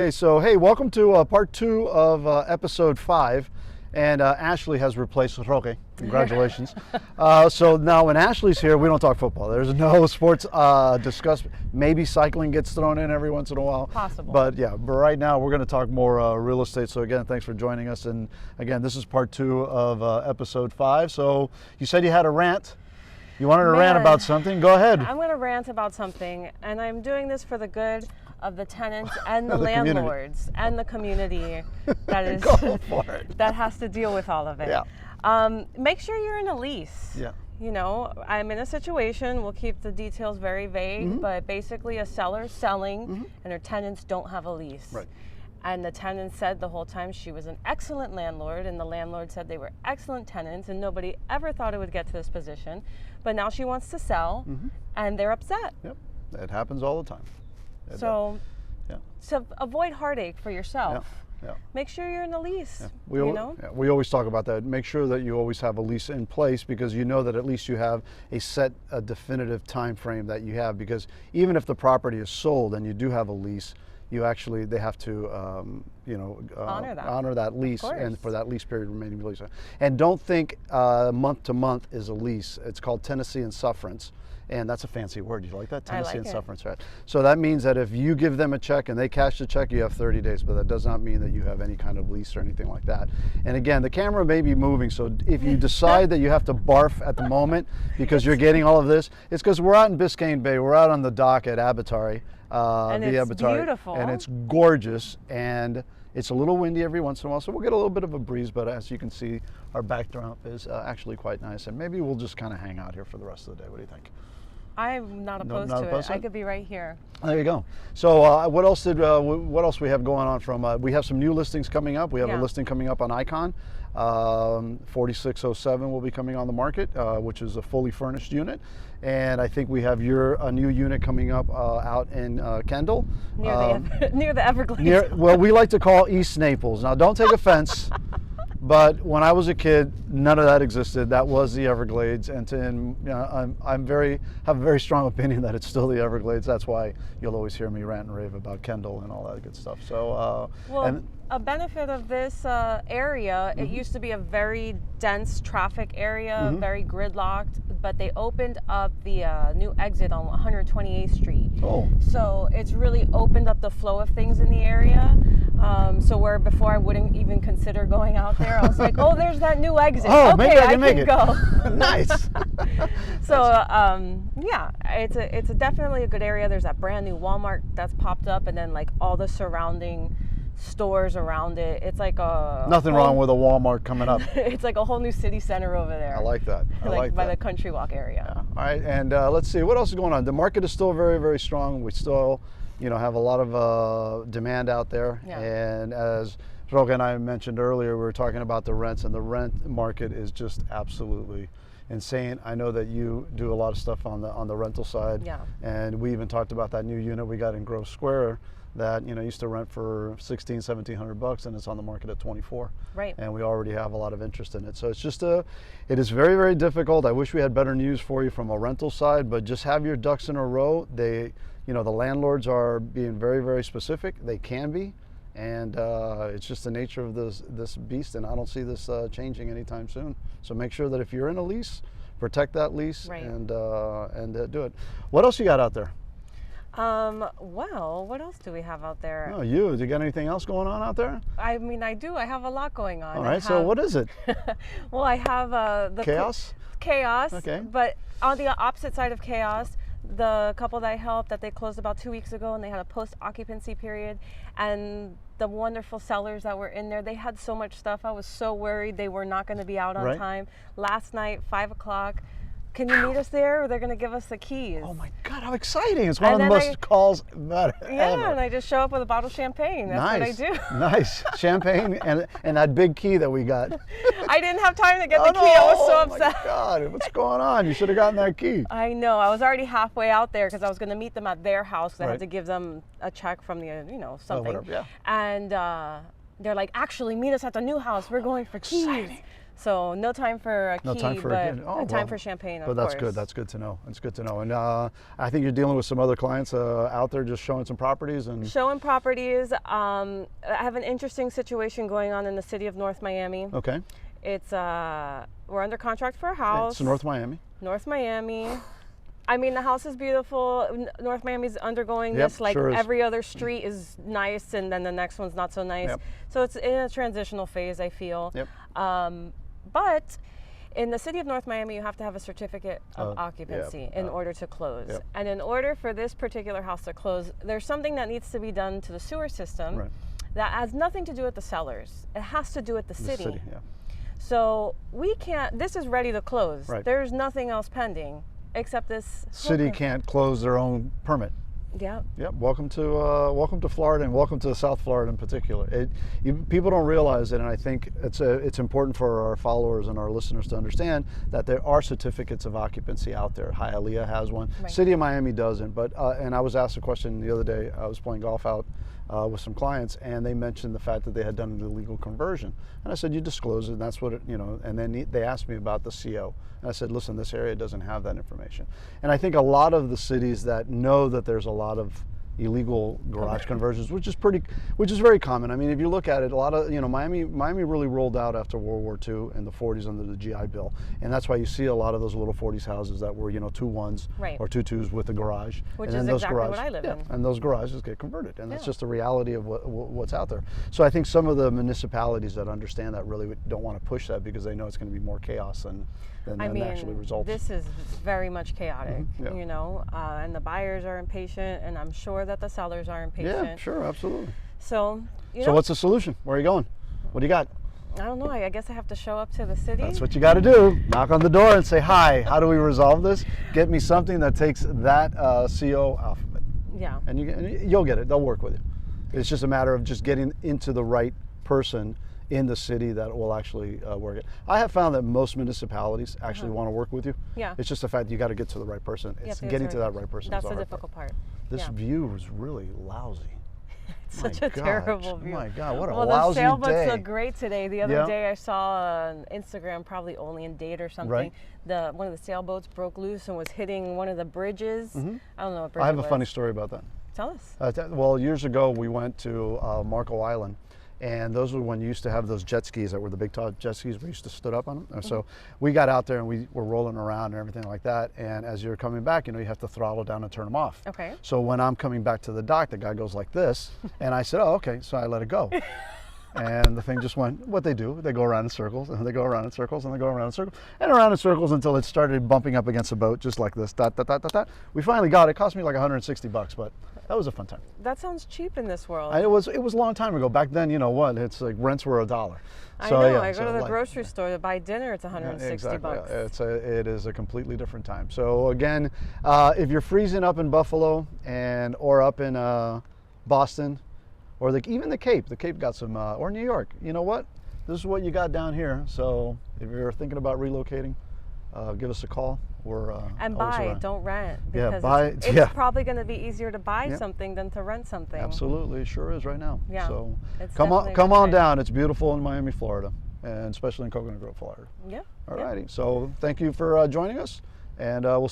Okay, so hey, welcome to part 2 of episode 5, and Ashley has replaced Roque. Congratulations. So now when Ashley's here, we don't talk football. There's no sports discussed. Maybe cycling gets thrown in every once in a while. Possible. But yeah, but right now we're going to talk more real estate. So again, thanks for joining us. And again, this is part 2 of episode 5. So you said you had a rant. You wanted to rant about something. Go ahead. I'm going to rant about something, and I'm doing this for the good of the tenants and the, The landlords and the community that is Go for it. that has to deal with all of it. Yeah. Make sure you're in a lease. Yeah. You know, I'm in a situation, we'll keep the details very vague, but basically a seller's selling and her tenants don't have a lease. Right. And the tenant said the whole time she was an excellent landlord, and the landlord said they were excellent tenants, and nobody ever thought it would get to this position. But now she wants to sell, and they're upset. Yep. It happens all the time. So, yeah. to avoid heartache for yourself, Yeah. make sure you're in a lease. Yeah. We We always talk about that. Make sure that you always have a lease in place, because you know that at least you have a definitive time frame that you have. Because even if the property is sold and you do have a lease, they have to honor that lease, and for that lease period remaining lease. And don't think month to month is a lease. It's called tenancy and sufferance. And that's a fancy word. You like that? Tenancy and sufferance, right? So that means that if you give them a check and they cash the check, you have 30 days, but that does not mean that you have any kind of lease or anything like that. And again, the camera may be moving, so if you decide that you have to barf at the moment because you're getting all of this, it's because we're out in Biscayne Bay. We're out on the dock at Abattoir. And it's beautiful. And it's gorgeous, and it's a little windy every once in a while, so we'll get a little bit of a breeze, but as you can see, our backdrop is actually quite nice, and maybe we'll just kind of hang out here for the rest of the day. What do you think? I'm not opposed to it. I could be right here. There you go. So what else we have going on from, we have some new listings coming up. We have a listing coming up on Icon. 4607 will be coming on the market, which is a fully furnished unit. And I think we have a new unit coming up out in Kendall. Near the Everglades. Well, we like to call East Naples. Now, don't take offense. But when I was a kid, none of that existed. That was the Everglades, and have a very strong opinion that it's still the Everglades. That's why you'll always hear me rant and rave about Kendall and all that good stuff. So, a benefit of this area, it used to be a very dense traffic area, very gridlocked, but they opened up the new exit on 128th Street. Oh. So it's really opened up the flow of things in the area. So where before I wouldn't even consider going out there, I was like, oh, there's that new exit. Oh, okay, maybe I can make it. Go. Nice. So yeah, it's definitely a good area. There's that brand new Walmart that's popped up, and then like all the surrounding stores around it. It's like nothing wrong with a Walmart coming up. It's like a whole new city center over there. I like that. I like by that. the Country Walk area. Yeah. All right, and let's see what else is going on. The market is still very, very strong. We still, have a lot of demand out there. Yeah. And as Roque and I mentioned earlier, we were talking about the rents, and the rent market is just absolutely insane. I know that you do a lot of stuff on the rental side. Yeah. And we even talked about that new unit we got in Grove Square that used to rent for $1,600-1,700, and it's on the market at 24. Right. And we already have a lot of interest in it. So it's just it is very, very difficult. I wish we had better news for you from a rental side, but just have your ducks in a row. The landlords are being very, very specific. They can be, and it's just the nature of this beast, and I don't see this changing anytime soon. So make sure that if you're in a lease, protect that lease, right, and do it. What else you got out there? Well, what else do we have out there? Oh, do you got anything else going on out there? I mean, I do. I have a lot going on. All right, so what is it? Well, I have the chaos. Chaos. Okay. But on the opposite side of chaos, the couple that I helped, that they closed about 2 weeks ago, and they had a post-occupancy period, and the wonderful sellers that were in there, they had so much stuff. I was so worried they were not going to be out on time. Last night, 5 o'clock. Can you meet us there, or they're going to give us the keys? Oh my God, how exciting. It's one of the most calls ever. Yeah, and I just show up with a bottle of champagne. That's what I do. Nice. Champagne and that big key that we got. I didn't have time to get the key. I was so upset. Oh my God, what's going on? You should have gotten that key. I know. I was already halfway out there because I was going to meet them at their house. I had to give them a check from the, something. Oh, whatever, yeah. And they're like, actually, meet us at the new house. We're going for keys. Exciting. So no time for a key, No time for but time for champagne, of But that's course. good. That's good to know. It's good to know. And I think you're dealing with some other clients out there just showing some properties and showing properties. I have an interesting situation going on in the city of North Miami. Okay. It's we're under contract for a house. It's North Miami. North Miami. I mean, the house is beautiful. North Miami's undergoing this, like sure is. every other street is nice, and then the next one's not so nice. Yep. So it's in a transitional phase, I feel. Yep. But in the city of North Miami, you have to have a certificate of occupancy in order to close. Yep. And in order for this particular house to close, there's something that needs to be done to the sewer system that has nothing to do with the sellers. It has to do with the city. Yeah. So we can't, this is ready to close. Right. There's nothing else pending except this. City can't close their own permit. Yeah. Yep. Welcome to Florida, and welcome to South Florida in particular. People don't realize it, and I think it's important for our followers and our listeners to understand that there are certificates of occupancy out there. Hialeah has one. Right. City of Miami doesn't. But and I was asked a question the other day. I was playing golf out with some clients, and they mentioned the fact that they had done an illegal conversion. And I said, you disclose it, and that's what it, and then they asked me about the CO. And I said, listen, this area doesn't have that information. And I think a lot of the cities that know that there's a lot of illegal garage conversions, which is very common. I mean, if you look at it, a lot of, Miami really rolled out after World War II in the 40s under the GI Bill. And that's why you see a lot of those little 40s houses that were, 2 1s or 2 2s with a garage. Which and is then those exactly what I live in. And those garages get converted. And that's just the reality of what's out there. So I think some of the municipalities that understand that really don't want to push that because they know it's going to be more chaos than actually results. This is very much chaotic, Yeah. and the buyers are impatient, and I'm sure that the sellers are impatient. Yeah, sure, absolutely. So, So what's the solution? Where are you going? What do you got? I don't know. I guess I have to show up to the city. That's what you got to do. Knock on the door and say, hi, how do we resolve this? Get me something that takes that CO off of it. Yeah. And you'll get it. They'll work with you. It's just a matter of just getting into the right person in the city that will actually work it. I have found that most municipalities actually want to work with you. Yeah. It's just the fact that you got to get to the right person. It's getting to that right person. That's the difficult part. This view is really lousy. Such a terrible view. Oh my God, what a well, lousy day. Well, the sailboats look great today. The other day I saw on Instagram, probably only in date or something, one of the sailboats broke loose and was hitting one of the bridges. I don't know what bridge I have it was. a funny story about that. Tell us. Well, years ago we went to Marco Island, and those were when you used to have those jet skis that were the big tall jet skis. We used to stood up on them. So we got out there and we were rolling around and everything like that. And as you're coming back, you have to throttle down and turn them off. Okay. So when I'm coming back to the dock, the guy goes like this, and I said, oh, okay. So I let it go. And the thing just went, what they do, they go around in circles, and they go around in circles, and they go around in circles, and around in circles until it started bumping up against the boat, just like this, dot, dot, dot, dot, dot. We finally got it. It cost me like $160, but that was a fun time. That sounds cheap in this world. It was a long time ago. Back then, it's like rents were $1. I know. I go to the grocery store to buy dinner. It's $160. It is a completely different time. So again, if you're freezing up in Buffalo or up in Boston, or even the Cape got some, or New York, you know what? This is what you got down here. So if you're thinking about relocating, give us a call. And buy, don't rent. Because it's probably going to be easier to buy something than to rent something. Absolutely, it sure is right now. Yeah. So come on down. It's beautiful in Miami, Florida, and especially in Coconut Grove, Florida. Yeah. All righty. So thank you for joining us, and we'll